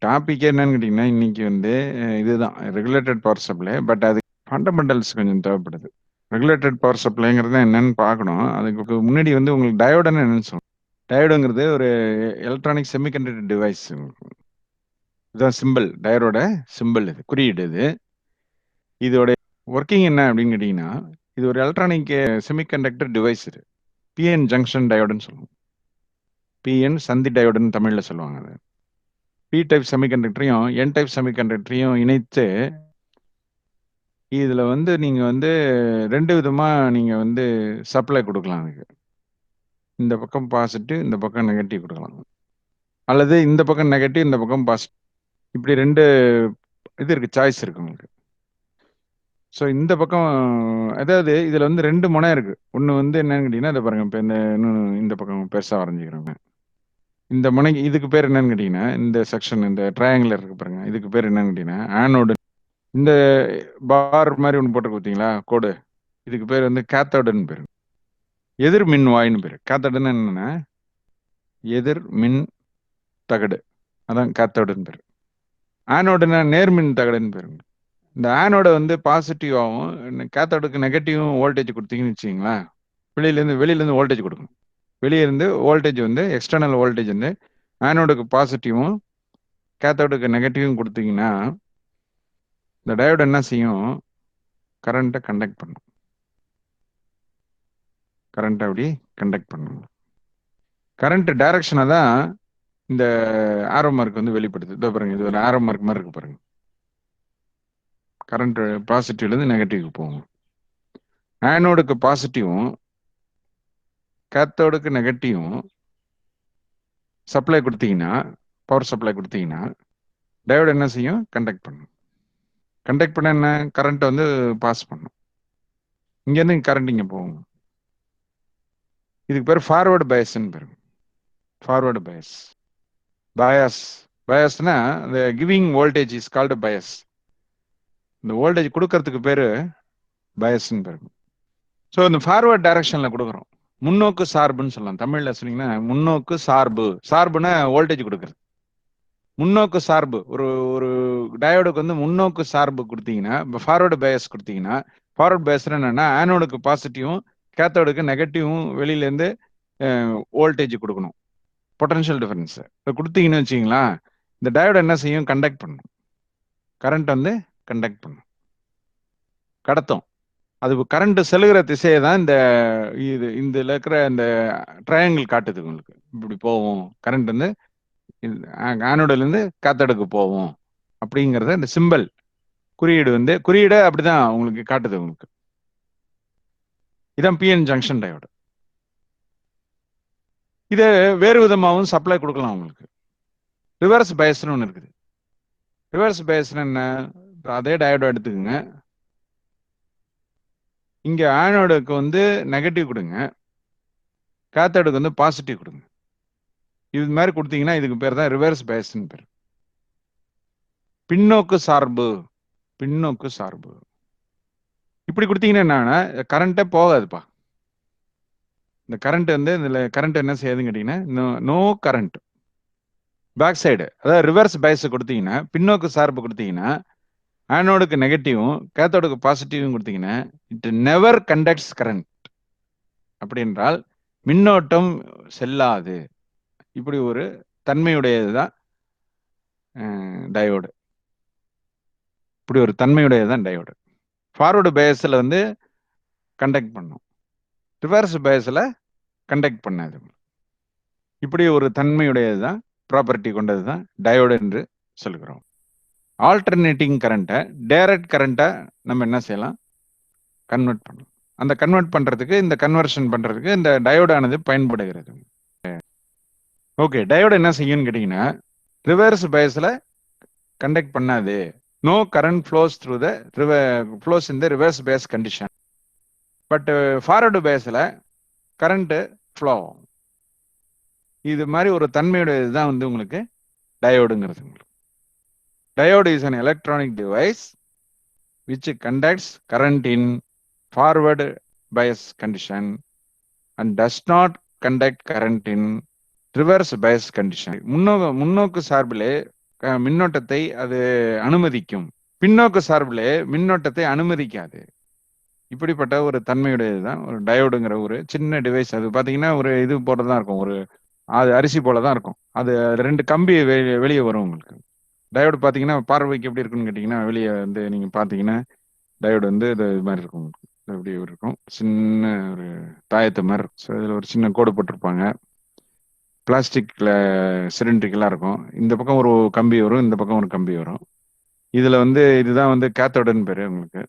Topic என்னன்னு கேட்டீங்கன்னா, இன்னைக்கு வந்து இதுதான் ரெகுலேட்டட் பவர் சப்ளை. பட் அது ஃபண்டமெண்டல்ஸ் கொஞ்சம் தேவைப்படுது. ரெகுலேட்டட் பவர் சப்ளைங்கிறது என்னன்னு பார்க்கணும். அதுக்கு முன்னாடி வந்து உங்களுக்கு டயோடுன்னு என்னன்னு சொல்லணும். டயோடுங்கிறது ஒரு எலக்ட்ரானிக் செமிகண்டக்டர் டிவைஸ். இதுதான் சிம்பிள், டயோடோட சிம்பிள், இது குறியீடு. இதோட ஒர்க்கிங் என்ன அப்படின்னு கேட்டிங்கன்னா, இது ஒரு எலக்ட்ரானிக் செமிகண்டக்டர் டிவைஸ். இது பிஎன் ஜங்ஷன் டயோடுன்னு சொல்லுவோம். பிஎன் சந்தி டயோடுன்னு தமிழில் சொல்லுவாங்க. அது பி டைப் செமிகண்டக்டரையும் என் டைப் செமிகண்டக்டரையும் இணைத்து இதில் வந்து நீங்கள் வந்து 2 விதமாக நீங்கள் வந்து சப்ளை கொடுக்கலாம். அதுக்கு இந்த பக்கம் பாசிட்டிவ், இந்த பக்கம் நெகட்டிவ் கொடுக்கலாம். அல்லது இந்த பக்கம் நெகட்டிவ், இந்த பக்கம் பாசிட்டிவ். இப்படி 2 இது இருக்குது, சாய்ஸ் இருக்குது உங்களுக்கு. ஸோ இந்த பக்கம் அதாவது இதில் வந்து 2 முனை இருக்குது. ஒன்று வந்து என்னன்னு கேட்டிங்கன்னா, இதை பாருங்கள். இப்போ இந்த பக்கம் பெருசாக வரைஞ்சிக்கிறோங்க. இந்த முனைக்கு இதுக்கு பேர் என்னன்னு கேட்டிங்கன்னா, இந்த செக்ஷன், இந்த ட்ரையாங்குலர் இருக்குது பாருங்கள், இதுக்கு பேர் என்னன்னு கேட்டிங்கன்னா ஆனோடு. இந்த பார் மாதிரி ஒன்று போட்டு பார்த்தீங்களா கோடு, இதுக்கு பேர் வந்து கேத்தோடுன்னு பேர். எதிர் மின் வாயின்னு பேர். கேத்தோடுன்னு என்னன்னா எதிர் மின் தகடு, அதான் கேத்தோடுன்னு பேர். ஆனோடுன்னா நேர்மின் தகடுன்னு பேர். இந்த ஆனோட வந்து பாசிட்டிவாகவும் கேத்தோடுக்கு நெகட்டிவும் வோல்டேஜ் கொடுத்தீங்கன்னு வச்சிங்களா, வெளியிலேருந்து வோல்டேஜ் கொடுக்கணும். வெளியே இருந்து வோல்டேஜ் வந்து எக்ஸ்டர்னல் வோல்டேஜ் வந்து ஆனோடுக்கு பாசிட்டிவும் கேத்தோடுக்கு நெகட்டிவும் கொடுத்தீங்கன்னா இந்த டயோடு என்ன செய்யும், கரண்ட்டை கண்டக்ட் பண்ணும். கரண்ட்டை அப்படி கண்டக்ட் பண்ணும். கரண்ட் டைரக்ஷனை தான் இந்த ஆரோ மார்க் வந்து வெளிப்படுது. இதோ பாருங்க, இது ஒரு ஆரோ மார்க் மாதிரி இருக்கு பாருங்க. கரண்ட் பாசிட்டிவ்லேருந்து நெகட்டிவ்க்கு போகும். ஆனோடுக்கு பாசிட்டிவும் கேத்தோடுக்கு நெகட்டிவும் சப்ளை கொடுத்தீங்கன்னா, பவர் சப்ளை கொடுத்தீங்கன்னா டயோடு என்ன செய்யும், கண்டக்ட் பண்ணும். கண்டக்ட் பண்ண என்ன, கரண்ட்டை வந்து பாஸ் பண்ணும். இங்கேருந்து கரண்ட் இங்கே போகும். இதுக்கு பேர் ஃபார்வர்டு பயஸ்ன்னு பேர். Forward bias. பயஸ்னா இந்த giving voltage is called bias. இந்த வோல்டேஜ் கொடுக்கறதுக்கு பேர் பயஸ்ன்னு பேர். ஸோ இந்த ஃபார்வர்ட் டைரக்ஷனில் கொடுக்குறோம். முன்னோக்கு சார்புன்னு சொல்லலாம். தமிழில் சொன்னீங்கன்னா முன்னோக்கு சார்பு. சார்புனா வோல்டேஜ் கொடுக்குறது. முன்னோக்கு சார்பு. ஒரு டயோடுக்கு வந்து முன்னோக்கு சார்பு கொடுத்தீங்கன்னா, இப்போ ஃபார்வர்டு பயஸ் கொடுத்தீங்கன்னா, ஃபார்வர்ட் பயஸ்னா என்னன்னா ஆனோடுக்கு பாசிட்டிவும் கேத்தோடுக்கு நெகட்டிவும் வெளியிலேருந்து வோல்டேஜ் கொடுக்கணும். பொட்டன்ஷியல் டிஃபரன்ஸ் இப்போ கொடுத்தீங்கன்னு வச்சிங்களா, இந்த டயோடு என்ன செய்யும், கண்டக்ட் பண்ணும். கரண்ட் வந்து கண்டக்ட் பண்ணும், கடத்தும். அது கரண்ட் செலுகிற திசையை தான் இந்த இருக்கிற இந்த ட்ரையாங்கிள் காட்டுது உங்களுக்கு. இப்படி போவோம் கரண்ட் வந்து ஆனோடுலேருந்து கேத்தோடுக்கு போவோம் அப்படிங்கிறத இந்த சிம்பிள் குறியீடு அப்படிதான் உங்களுக்கு காட்டுது உங்களுக்கு. இதான் பிஎன் ஜங்ஷன் டயோடு. இதை வேறு விதமாகவும் சப்ளை கொடுக்கலாம் உங்களுக்கு. ரிவர்ஸ் பயஸ்னு ஒன்று இருக்குது. ரிவர்ஸ் பயஸ்னு என்ன, அதே டயோடு எடுத்துக்கோங்க. இங்கே ஆனோடுக்கு வந்து நெகட்டிவ் கொடுங்க, கேத்தோடுக்கு வந்து பாசிட்டிவ் கொடுங்க. இது மாதிரி கொடுத்தீங்கன்னா இதுக்கு பேர் தான் ரிவர்ஸ் பயஸ்ன்னு பேர். பின்னோக்கு சார்பு. பின்னோக்கு சார்பு இப்படி கொடுத்தீங்கன்னா என்னன்னா கரண்ட்டே போகாதுப்பா. இந்த கரண்ட் வந்து இதில் கரண்ட் என்ன செய்யுதுன்னு கேட்டிங்கன்னா, நோ கரண்ட். பேக் சைடு, அதாவது ரிவர்ஸ் பயஸ் கொடுத்தீங்கன்னா, பின்னோக்கு சார்பு கொடுத்தீங்கன்னா, ஆனோடுக்கு நெகட்டிவும் கேத்தோடுக்கு பாசிட்டிவும் கொடுத்தீங்கன்னா இட் நெவர் கண்டக்ட்ஸ் கரண்ட். அப்படி என்றால் மின்னோட்டம் செல்லாது. இப்படி ஒரு தன்மையுடையது தான் டயோடு. இப்படி ஒரு தன்மையுடையது தான் டயோடு. ஃபார்வர்டு பயஸில் வந்து கண்டக்ட் பண்ணும், ரிவர்ஸ் பயஸில் கண்டக்ட் பண்ணாது. இப்படி ஒரு தன்மையுடையது தான், ப்ராப்பர்ட்டி கொண்டது தான் டயோடு என்று சொல்கிறோம். ஆல்டர்னேட்டிங் கரண்ட்டை டைரக்ட் கரண்ட்டை நம்ம என்ன செய்யலாம், கன்வெர்ட் பண்ணலாம். அந்த கன்வெர்ட் பண்ணுறதுக்கு, இந்த கன்வர்ஷன் பண்ணுறதுக்கு இந்த டயோடானது பயன்படுகிறது. ஓகே, டயோடு என்ன செய்யும்னு கேட்டிங்கன்னா, ரிவர்ஸ் பயஸில் கண்டக்ட் பண்ணாது. No current flows through the flows in the reverse bias condition. But forward பயஸில் கரண்ட்டு ஃப்ளோ. இது மாதிரி ஒரு தன்மையுடையது தான் வந்து உங்களுக்கு டயோடுங்கிறது. Diode is an electronic device which conducts current in forward bias condition and does not conduct current in reverse bias condition. முன்னோக்கு சார்பிலே மின்னோட்டத்தை அது அனுமதிக்கும். பின்னோக்கு சார்பிலே மின்னோட்டத்தை அனுமதிக்காது. இப்படிப்பட்ட ஒரு தன்மையுடையதுதான் ஒரு டயோடுங்கிற ஒரு சின்ன டிவைஸ். அது பாத்தீங்கன்னா ஒரு இது போலதான் இருக்கும், ஒரு அது அரிசி போலதான் இருக்கும். அது 2 கம்பி வெளியே வரும் உங்களுக்கு. டயோடு பாத்தீங்கன்னா பார்வைக்கு எப்படி இருக்குன்னு கேட்டீங்கன்னா, வெளியே வந்து நீங்க பாத்தீங்கன்னா டயோடு வந்து இது மாதிரி இருக்கும் உங்களுக்கு. இப்படி இருக்கும், சின்ன ஒரு தாயத்து மாதிரி இருக்கும். ஸோ இதில் ஒரு சின்ன கோடு போட்டிருப்பாங்க. பிளாஸ்டிக்ல சிலிண்ட்ரிக்கலாக இருக்கும். இந்த பக்கம் ஒரு கம்பி வரும், இந்த பக்கம் ஒரு கம்பி வரும். இதுல வந்து இதுதான் வந்து கேத்தோடுன்னு பேரு உங்களுக்கு.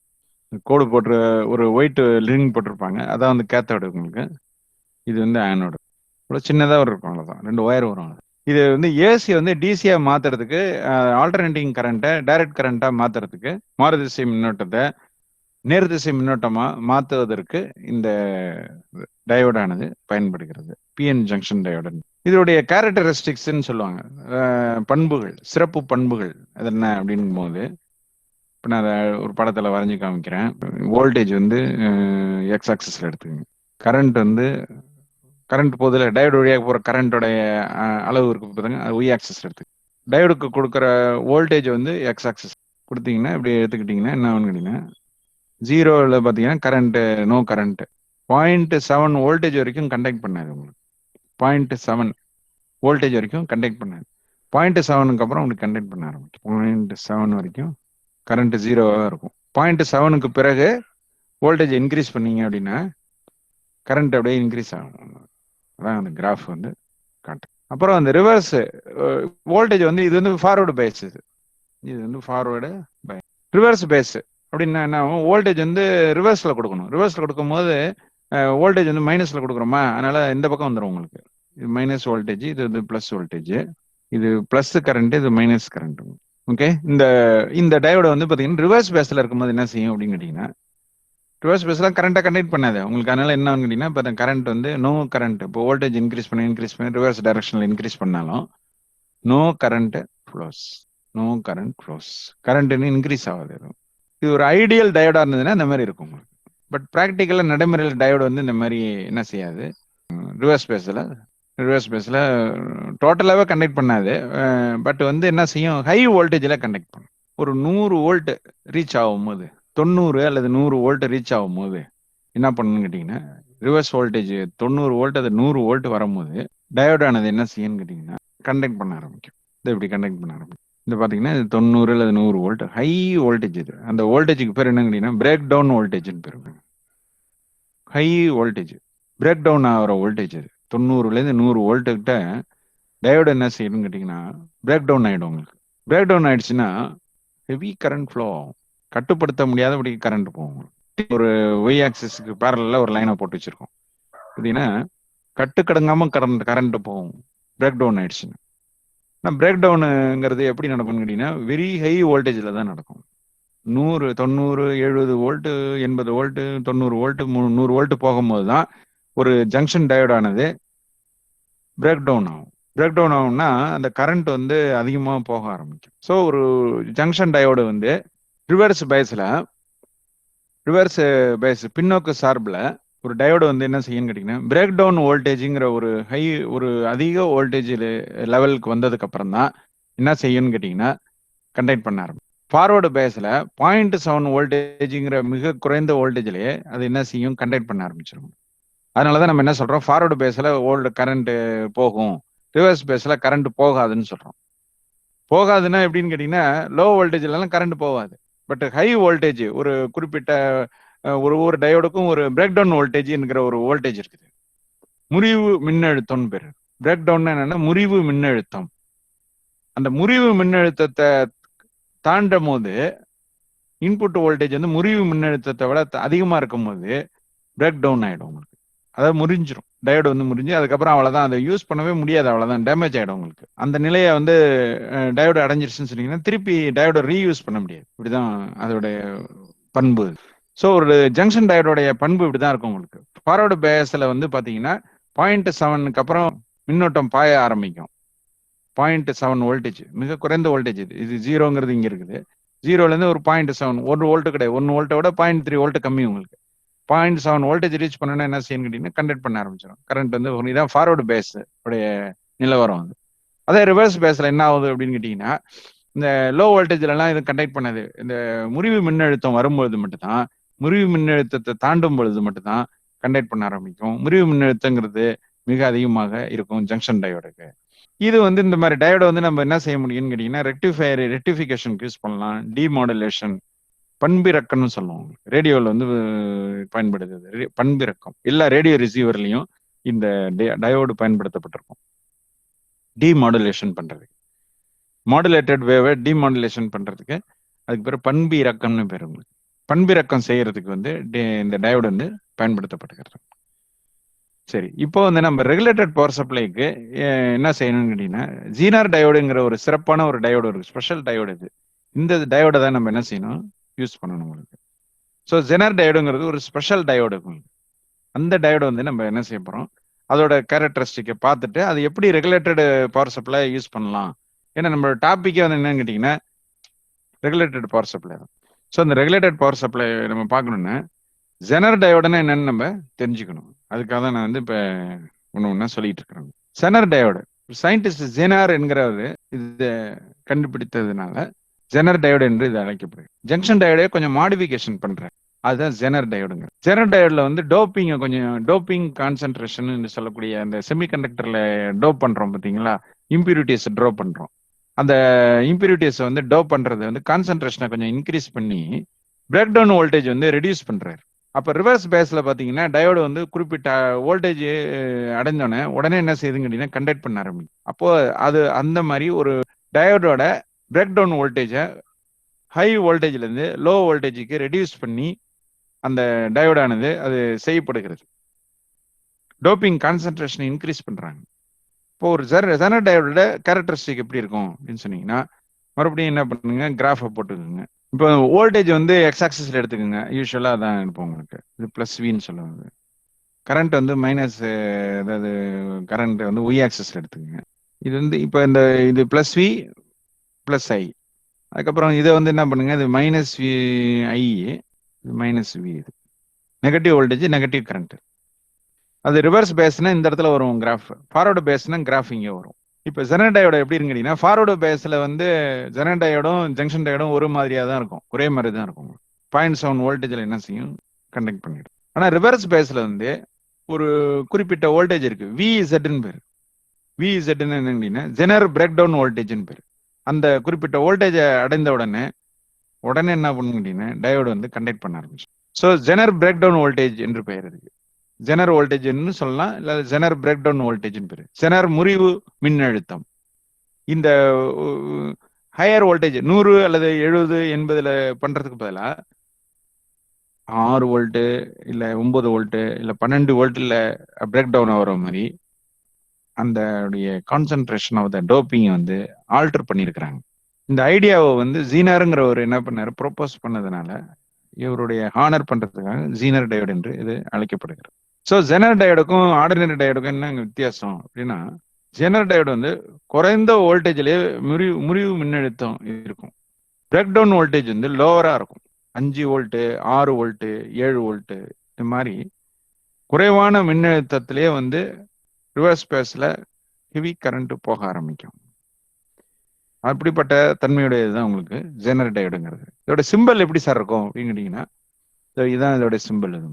கோடு போட்டு ஒரு ஒயிட் லிங்க் போட்டிருப்பாங்க, அதான் வந்து கேத்தோடு உங்களுக்கு. இது வந்து ஆனோடு. இவ்வளோ சின்னதாக இருக்கும், அவ்வளோதான். 2 ஒயர் வரும். இது வந்து ஏசி வந்து டிசியா மாத்துறதுக்கு, ஆல்டர்னேட்டிங் கரண்ட்டை டைரக்ட் கரண்டா மாத்துறதுக்கு, மாறுதிசை மின்னோட்டத்தை நேர்திசை மின்னோட்டமா மாத்துவதற்கு இந்த டயோடானது பயன்படுகிறது. PN junction diode. இதோடைய கேரக்டரிஸ்டிக்ஸ்ன்னு சொல்லுவாங்க, பண்புகள், சிறப்பு பண்புகள். அது என்ன அப்படின்னும் போது, இப்போ நான் அதை ஒரு படத்தில் வரைஞ்சி காமிக்கிறேன். வோல்டேஜ் வந்து எக்ஸ் ஆக்சிஸில் எடுத்துக்கங்க. கரண்ட் வந்து கரண்ட் போதில் டயோடு வழியாக போகிற கரண்டோடைய அளவு இருக்கு பார்த்துங்க, அது ஒய் ஆக்சிஸ் எடுத்து. டயோடுக்கு கொடுக்குற வோல்டேஜ் வந்து எக்ஸ் ஆக்சிஸ் கொடுத்தீங்கன்னா, இப்படி எடுத்துக்கிட்டிங்கன்னா என்ன ஆகுன்னு கேட்டிங்கன்னா, 0ல் பார்த்தீங்கன்னா கரண்ட்டு, நோ கரண்ட்டு. 0.7 வோல்டேஜ் வரைக்கும் கண்டக்ட் பண்ணாது உங்களுக்கு. 0.7 வோல்டேஜ் வரைக்கும் கண்டக்ட் பண்ணாது. 0.7க்கு அப்புறம் உங்களுக்கு கண்டக்ட் பண்ண ஆரம்பிக்கும். 0.7 வரைக்கும் கரண்ட் 0வாக இருக்கும். 0.7க்கு பிறகு வோல்டேஜ் இன்க்ரீஸ் பண்ணீங்க அப்படின்னா கரண்ட் அப்படியே இன்க்ரீஸ் ஆகும். அதான் அந்த கிராஃப் வந்து காட்டு. அப்புறம் அந்த ரிவர்ஸ் வோல்டேஜ் வந்து இது வந்து ஃபார்வர்டு பேஸ். இது வந்து ஃபார்வர்டு பை ரிவர்ஸ் பேஸ் அப்படின்னா என்ன ஆகும், வோல்டேஜ் வந்து ரிவர்ஸில் கொடுக்கணும். ரிவர்ஸில் கொடுக்கும்போது வோல்டேஜ் வந்து மைனஸில் கொடுக்குறோமா, அதனால இந்த பக்கம் வந்துடும் உங்களுக்கு. இது மைனஸ் வோல்டேஜ், இது வந்து ப்ளஸ் வோல்டேஜ். இது ப்ளஸ் கரண்ட், இது மைனஸ் கரண்ட். ஓகே, இந்த டயோட வந்து பார்த்தீங்கன்னா ரிவர்ஸ் பேஸில் இருக்கும்போது என்ன செய்யும் அப்படின்னு கேட்டிங்கன்னா, ரிவர்ஸ் பேஸில் கரண்ட்டாக கண்டக்ட் பண்ணாது உங்களுக்கு. அதனால என்ன கேட்டிங்கன்னா, இப்போ கரண்ட் வந்து நோ கரண்ட். இப்போ வோல்டேஜ் இன்க்ரீஸ் பண்ணி ரிவர்ஸ் டைரக்ஷனில் இன்க்ரீஸ் பண்ணாலும் no current flows. No current flows. Current increase ஆகாது. இது ஒரு ஐடியல் டயோடா இருந்ததுன்னா இந்த மாதிரி இருக்கும் உங்களுக்கு. பட் ப்ராக்டிக்கலாக நடைமுறையில் டயோடு வந்து இந்த மாதிரி என்ன செய்யாது. ரிவர்ஸ் பேஸில் டோட்டலாகவே கண்டக்ட் பண்ணாது. பட் வந்து என்ன செய்யும், ஹை வோல்டேஜில் கண்டக்ட் பண்ணும். ஒரு 100 வோல்ட் ரீச் ஆகும் போது, 90 அல்லது 100 வோல்ட் ரீச் ஆகும் போது என்ன பண்ணணும்னு கேட்டிங்கன்னா, ரிவர்ஸ் வோல்டேஜ் 90 வோல்ட் அது 100 வோல்ட் வரும்போது டயோடானது என்ன செய்யும்னு கேட்டிங்கன்னா கண்டக்ட் பண்ண ஆரம்பிக்கும். இது இப்படி கண்டக்ட் பண்ண ஆரம்பிக்கும். இது பார்த்தீங்கன்னா இது 90 அல்லது 100 வோல்ட் ஹை வோல்டேஜ். இது அந்த வோல்டேஜுக்கு பேர் என்னன்னு கேட்டிங்கன்னா பிரேக் டவுன் வோல்டேஜ்னு பேர். ஹை வோல்டேஜ் பிரேக் டவுன் ஆகிற வோல்டேஜ் அது. 90லேருந்து 100 வோல்ட்டுக்கிட்ட டயோடு என்ன செய்யணும்னு கேட்டிங்கன்னா பிரேக் டவுன் ஆகிடும் உங்களுக்கு. பிரேக் டவுன் ஆகிடுச்சுன்னா ஹெவி கரண்ட் ஃப்ளோ ஆகும். கட்டுப்படுத்த முடியாதபடி கரண்ட் போகும். ஒரு ஒய் ஆக்சிஸ்க்கு பேரலில் ஒரு லைனை போட்டு வச்சுருக்கோம். பார்த்தீங்கன்னா கட்டுக்கடங்காமல் கரண்ட் போகும் பிரேக் டவுன் ஆகிடுச்சுன்னா. ஆனால் பிரேக் டவுனுங்கிறது எப்படி நடக்கும்னு கேட்டிங்கன்னா வெரி ஹை வோல்டேஜில் தான் நடக்கும். 100, 90, 70 வோல்ட்டு, 80 வோல்ட்டு, 90 வோல்ட்டு, 100 வோல்ட்டு போகும்போது தான் ஒரு ஜங்ஷன் டயோடானது பிரேக் டவுன் ஆகும். பிரேக் டவுன் ஆகும்னா அந்த கரண்ட் வந்து அதிகமாக போக ஆரம்பிக்கும். ஸோ ஒரு ஜங்ஷன் டயோடு வந்து ரிவர்ஸ் பேஸ் பின்னோக்கு சார்பில் ஒரு டயோடு வந்து என்ன செய்யும்னு கேட்டிங்கன்னா பிரேக் டவுன் வோல்டேஜுங்கிற ஒரு அதிக வோல்டேஜ் லெவலுக்கு வந்ததுக்கு அப்புறம் தான் என்ன செய்யும்னு கேட்டிங்கன்னா கண்டக்ட் பண்ண ஆரம்பிக்கும். ஃபார்வர்டு பேஸில் 0.7 வோல்டேஜுங்கிற மிக குறைந்த வோல்டேஜ்லேயே அது என்ன செய்யும், கண்டக்ட் பண்ண ஆரம்பிச்சிடும். அதனால தான் நம்ம என்ன சொல்கிறோம், ஃபார்வர்டு பேஸில் கரண்ட்டு போகும், ரிவர்ஸ் பேஸில் கரண்ட் போகாதுன்னு சொல்கிறோம். போகாதுன்னா எப்படின்னு கேட்டிங்கன்னா லோ வோல்டேஜ்லாம் கரண்ட் போகாது. பட் ஹை வோல்டேஜ் ஒரு குறிப்பிட்ட ஒரு டயோடுக்கும் ஒரு பிரேக் டவுன் வோல்டேஜ்ங்கிற ஒரு வோல்டேஜ் இருக்குது. முறிவு மின்னழுத்தம்னு பேர். பிரேக் டவுன் என்னன்னா முறிவு மின்னழுத்தம். அந்த முறிவு மின்னழுத்தத்தை தாண்டும் போது இன்புட் வோல்டேஜ் வந்து முறிவு மின்னழுத்தத்தை விட அதிகமாக இருக்கும் போது பிரேக் டவுன் ஆகிடும் உங்களுக்கு. அதாவது முறிஞ்சிடும், டயோடு வந்து முறிஞ்சு அதுக்கப்புறம் அவ்வளோதான், அதை யூஸ் பண்ணவே முடியாது, அவ்வளோதான், டேமேஜ் ஆகிடும் உங்களுக்கு. அந்த நிலையை வந்து டயோடு அடைஞ்சிருச்சுன்னு சொன்னீங்கன்னா திருப்பி டயோடை ரீயூஸ் பண்ண முடியாது. இப்படிதான் அதோடைய பண்பு. ஸோ ஒரு ஜங்ஷன் டயோடோடைய பண்பு இப்படி தான் இருக்கும் உங்களுக்கு. ஃபார்வர்டு பேஸில் வந்து பார்த்தீங்கன்னா 0.7க்கு அப்புறம் மின்னோட்டம் பாய ஆரம்பிக்கும். 0.7 வோல்டேஜ் மிக குறைந்த வோல்டேஜ். இது 0ங்கிறது இங்கே இருக்குது. 0லேருந்து ஒரு 0.7, 1 வோல்ட்டு கிடையாது, 1 வோல்ட்டை விட 0.3 வோல்ட் கம்மி உங்களுக்கு. 0.7 வோல்டேஜ் ரீச் பண்ணணும்னா என்ன செய்யணும் கேட்டிங்கன்னா கண்டக்ட் பண்ண ஆரம்பிச்சிடும். கரண்ட் வந்து இதான் ஃபார்வர்டு பேஸ் உடைய நிலவரம் வந்து. அதே ரிவர்ஸ் பேஸ்ல என்ன ஆகுது அப்படின்னு கேட்டீங்கன்னா, இந்த லோ வோல்டேஜ்ல எல்லாம் இது கண்டக்ட் பண்ணது. இந்த முறிவு மின்னழுத்தம் வரும்பொழுது மட்டும்தான், முறிவு மின்னழுத்தத்தை தாண்டும் பொழுது மட்டும்தான் கண்டக்ட் பண்ண ஆரம்பிக்கும். முறிவு மின்னழுத்தங்கிறது மிக அதிகமாக இருக்கும் ஜங்ஷன் டயோடுக்கு. இது வந்து இந்த மாதிரி டயோட வந்து நம்ம என்ன செய்ய முடியும்னு கேட்டீங்கன்னா, ரெக்டிஃபிகேஷனுக்கு யூஸ் பண்ணலாம். டிமாடுலேஷன், பண்பிறக்கம்னு சொல்லுவோம். ரேடியோவில் வந்து பயன்படுது. பண்பிறக்கம் எல்லா ரேடியோ ரிசீவர்லையும் இந்த டயோடு பயன்படுத்தப்பட்டிருக்கும். டிமாடுலேஷன் பண்றது, மாடுலேட்டட் வேவை டிமாடுலேஷன் பண்றதுக்கு அதுக்கு பேர் பண்பிறக்கம்னு பேர். உங்களுக்கு பண்பிறக்கம் செய்யறதுக்கு வந்து இந்த டயோடு வந்து பயன்படுத்தப்படுகிறது. சரி, இப்போ வந்து நம்ம ரெகுலேட்டட் பவர் சப்ளைக்கு என்ன செய்யணும்னு கேட்டீங்கன்னா, ஜீனார் டயோடுங்கிற ஒரு சிறப்பான ஒரு டயோடு இருக்கு, ஸ்பெஷல் டயோடு இது. இந்த டயோடை தான் நம்ம என்ன செய்யணும், யூஸ் பண்ணணும் உங்களுக்கு. ஸோ ஜெனர் டயோடுங்கிறது ஒரு ஸ்பெஷல் டயோடு. அந்த டயோடு வந்து நம்ம என்ன செய்ய போறோம், அதோட கேரக்டரிஸ்டிக்கை பார்த்துட்டு அது எப்படி ரெகுலேட்டட் பவர் சப்ளை யூஸ் பண்ணலாம். ஏன்னா நம்மளோட டாபிக்கே வந்து என்னன்னு கேட்டீங்கன்னா ரெகுலேட்டட் பவர் சப்ளை தான். ஸோ அந்த ரெகுலேட்டட் பவர் சப்ளை நம்ம பார்க்கணும்னா ஜெனர் டயோடுன்னா என்னன்னு நம்ம தெரிஞ்சுக்கணும். அதுக்காக தான் நான் வந்து இப்போ ஒன்று சொல்லிட்டு இருக்கிறேன். ஜெனர் டயோடு சயின்டிஸ்ட் ஜெனார் என்கிறவர் இது கண்டுபிடித்ததுனால ஜெனர் டயோடு என்று இது அழைக்கப்படுது. ஜங்ஷன் டயோடே கொஞ்சம் மாடிஃபிகேஷன் பண்றேன், அதுதான் ஜெனர் டயோடுங்க. ஜெனர் டயோட்ல வந்து டோப்பிங்க கொஞ்சம் டோப்பிங் கான்சென்ட்ரேஷன் சொல்லக்கூடிய அந்த செமிகண்டக்டர்ல டோப் பண்றோம் பார்த்தீங்களா, இம்பியூரிட்டிஸ் ட்ராப் பண்றோம். அந்த இம்பியூரிட்டிஸ் வந்து டோப் பண்றது வந்து கான்சென்ட்ரேஷனை கொஞ்சம் இன்க்ரீஸ் பண்ணி பிரேக் டவுன் வோல்டேஜ் வந்து ரெடியூஸ் பண்றாரு. அப்போ ரிவர்ஸ் பேஸ்ல பாத்தீங்கன்னா டயோடு வந்து குறிப்பிட்ட வோல்டேஜ் அடைந்தோடனே உடனே என்ன செய்யுதுன்னு கேட்டீங்கன்னா கண்டக்ட் பண்ண ஆரம்பிக்கும். அப்போ அது அந்த மாதிரி ஒரு டயோடோட பிரேக் டவுன் வோல்டேஜை ஹை வோல்டேஜ்ல இருந்து லோ வோல்டேஜுக்கு ரெடியூஸ் பண்ணி அந்த டயோடானது அது செய்யப்படுகிறது. டோப்பிங் கான்சென்ட்ரேஷன் இன்க்ரீஸ் பண்றாங்க. இப்போ ஒரு ஜெனர் டயோடோட கேரக்டரிஸ்டிக் எப்படி இருக்கும் அப்படின்னு சொன்னீங்கன்னா, மறுபடியும் என்ன பண்ணுங்க, கிராஃபை போட்டுக்கோங்க. இப்போ வோல்டேஜ் வந்து எக்ஸ் ஆக்சிஸ்ல எடுத்துக்கோங்க. யூஸ்வலாக அதான் எடுப்போம் உங்களுக்கு. இது பிளஸ் வின்னு சொல்லுவாங்க. கரண்ட் வந்து மைனஸ், அதாவது கரண்ட் வந்து ஒய் ஆக்சிஸ்ல எடுத்துக்கோங்க. இது வந்து இப்போ இந்த இது பிளஸ் வி பிளஸ் ஐ. அதுக்கப்புறம் இதை வந்து என்ன பண்ணுங்க, இது minus V I, minus V. இது நெகட்டிவ் வோல்டேஜ், நெகட்டிவ் கரண்ட். அது ரிவர்ஸ் பேஸ்னா இந்த இடத்துல வரும் கிராஃப், ஃபார்வர்டு பேஸ்னா கிராஃப் இங்கே வரும். இப்போ ஜெனர் டயோட எப்படி இருக்குன்னா, ஃபார்வர்டு பேஸ்ல வந்து ஜெனர் டயோடும் ஜங்ஷன் டயோடும் ஒரு மாதிரியா தான் இருக்கும், ஒரே மாதிரி தான் இருக்கும். 0.7 வோல்டேஜ்ல என்ன செய்யும், கண்டக்ட் பண்ணிடும். ஆனா ரிவர்ஸ் பேஸ்ல வந்து ஒரு குறிப்பிட்ட வோல்டேஜ் இருக்கு, விஇசட்னு பேரு. விஇசட்னு என்னன்னா ஜெனர் பிரேக் டவுன் வோல்டேஜ்னு பேரு. அந்த குறிப்பிட்ட வோல்டேஜை அடைந்த உடனே என்ன பண்ணுங்கன்னா டயோடு வந்து கண்டக்ட் பண்ண ஆரம்பிச்சு. So zener break down voltage என்று பெயர் இருக்கு. ஜெனர் வோல்டேஜ்னு சொல்லலாம், இல்ல ஜெனர் பிரேக் டவுன் வோல்டேஜ்னு பேரு. ஜெனர் முறிவு மின்னழுத்தம். இந்த ஹையர் வோல்டேஜ் 100 அல்லது 70 80ல பண்றதுக்கு பதிலா 6 வோல்ட்டு இல்ல 9 வோல்ட்டு இல்ல 12 வோல்ட்ல பிரேக் டவுன் ஆகிற மாதிரி அந்த கான்சென்ட்ரேஷன் ஆஃப் த டோப்பிங் வந்து ஆல்டர் பண்ணியிருக்கிறாங்க. இந்த ஐடியாவை வந்து ஜீனாருங்கிற ஒரு என்ன பண்ணாரு, ப்ரோபோஸ் பண்ணதுனால இவருடைய ஹானர் பண்றதுக்காக ஜீனர் டயோடு என்று இது அழைக்கப்படுகிறது. ஸோ ஜெனர் டயோடுக்கும் ஆர்டினரி டயோடுக்கும் என்ன வித்தியாசம் அப்படின்னா, ஜெனர் டயோடு வந்து குறைந்த வோல்டேஜ்லேயே முறிவு மின்னழுத்தம் இருக்கும். பிரேக் டவுன் வோல்டேஜ் வந்து லோவரா இருக்கும். 5 வோல்ட்டு 6 வோல்ட்டு 7 வோல்ட்டு இந்த மாதிரி குறைவான மின்னழுத்தத்திலேயே வந்து ரிவர்ஸ் பேஸ்ல ஹெவி கரண்ட் போக ஆரம்பிக்கும். அப்படிப்பட்ட தன்மையுடையதுதான் உங்களுக்கு ஜெனர் டயோடுங்கிறது. இதோட சிம்பிள் எப்படி சார் இருக்கும் அப்படின்னு கேட்டீங்கன்னா, இதுதான் இதோட சிம்பிள். இது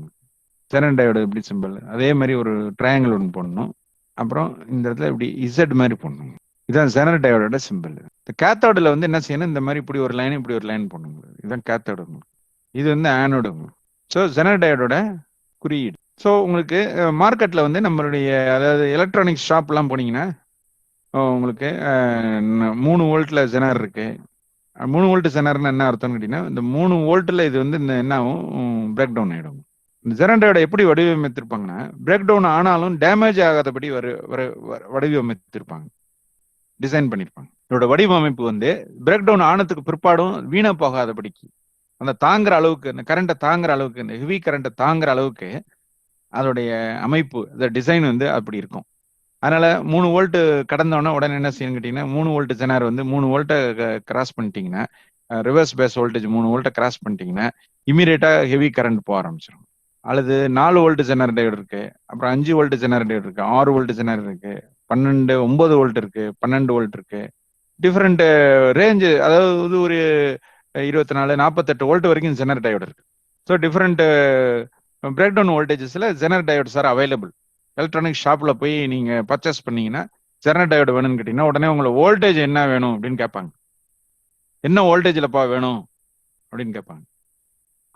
ஜெனர் டயோடு எப்படி சிம்பிள், அதே மாதிரி ஒரு ட்ரையாங்கிள் ஒன்று போடணும். அப்புறம் இந்த இடத்துல இப்படி இசட் மாதிரி போடணும். இதுதான் ஜெனர் டயோடோட சிம்பிள். இந்த கேத்தோடில் வந்து என்ன செய்யணும், இந்த மாதிரி இப்படி ஒரு லைன் இப்படி ஒரு லைன் போடணும். இதுதான் கேத்தோடு. இது வந்து ஆனோடு. ஸோ ஜெனர் டயோடோட குறியீடு. ஸோ உங்களுக்கு மார்க்கெட்டில் வந்து நம்மளுடைய அதாவது எலக்ட்ரானிக்ஸ் ஷாப்லாம் போனீங்கன்னா உங்களுக்கு 3 வோல்ட்ல ஜெனர் இருக்கு. 3 வோல்ட் ஜெனர்னு என்ன அர்த்தம்னு கேட்டீங்கன்னா, இந்த 3 வோல்ட்ல இது வந்து இந்த என்ன ஆகும், பிரேக் டவுன் ஆகிடும். இந்த ஜெனர் டயோட எப்படி வடிவமைத்திருப்பாங்கன்னா, பிரேக் டவுன் ஆனாலும் டேமேஜ் ஆகாதபடி வடிவமைத்திருப்பாங்க, டிசைன் பண்ணியிருப்பாங்க. இதோட வடிவமைப்பு வந்து பிரேக் டவுன் ஆனதுக்கு பிற்பாடும் வீணா போகாதபடிக்கு, அந்த தாங்குற அளவுக்கு, இந்த கரண்ட்டை தாங்குற அளவுக்கு, இந்த ஹெவி கரண்ட்டை தாங்குற அளவுக்கு அதோடைய அமைப்பு, இந்த டிசைன் வந்து அப்படி இருக்கும். அதனால 3 வோல்ட் கடந்தோடனே உடனே என்ன செய்யணும் கேட்டீங்கன்னா, 3 வோல்ட் ஜெனர் வந்து 3 வோல்ட்டை கிராஸ் பண்ணிட்டீங்கன்னா, ரிவர்ஸ் பேஸ் வோல்டேஜ் 3 வோல்ட்டை கிராஸ் பண்ணிட்டீங்கன்னா இமீடியட்டா ஹெவி கரண்ட் போக ஆரம்பிச்சிடும். அல்லது 4 வோல்ட் ஜெனர் டயோடு இருக்கு, அப்புறம் 5 வோல்ட் ஜெனர் டயோடு இருக்கு, 6 வோல்ட் ஜெனர் இருக்கு, 9 வோல்ட் இருக்கு, 12 வோல்ட் இருக்கு. டிஃப்ரெண்ட் ரேஞ்சு, அதாவது ஒரு 24, 48 வோல்ட் வரைக்கும் ஜெனர் டயோடு இருக்கு. ஸோ டிஃப்ரெண்ட் பிரேக் டவுன் வோல்டேஜஸ்ல Zener diodes are available. Electronic ஷாப்ல போய் நீங்க பர்ச்சேஸ் பண்ணீங்கன்னா ஜெனர் டயோடு வேணும்னு கேட்டீங்கன்னா உடனே உங்களை வோல்டேஜ் என்ன வேணும் அப்படின்னு கேட்பாங்க. என்ன வோல்டேஜ்லப்பா வேணும் அப்படின்னு கேட்பாங்க.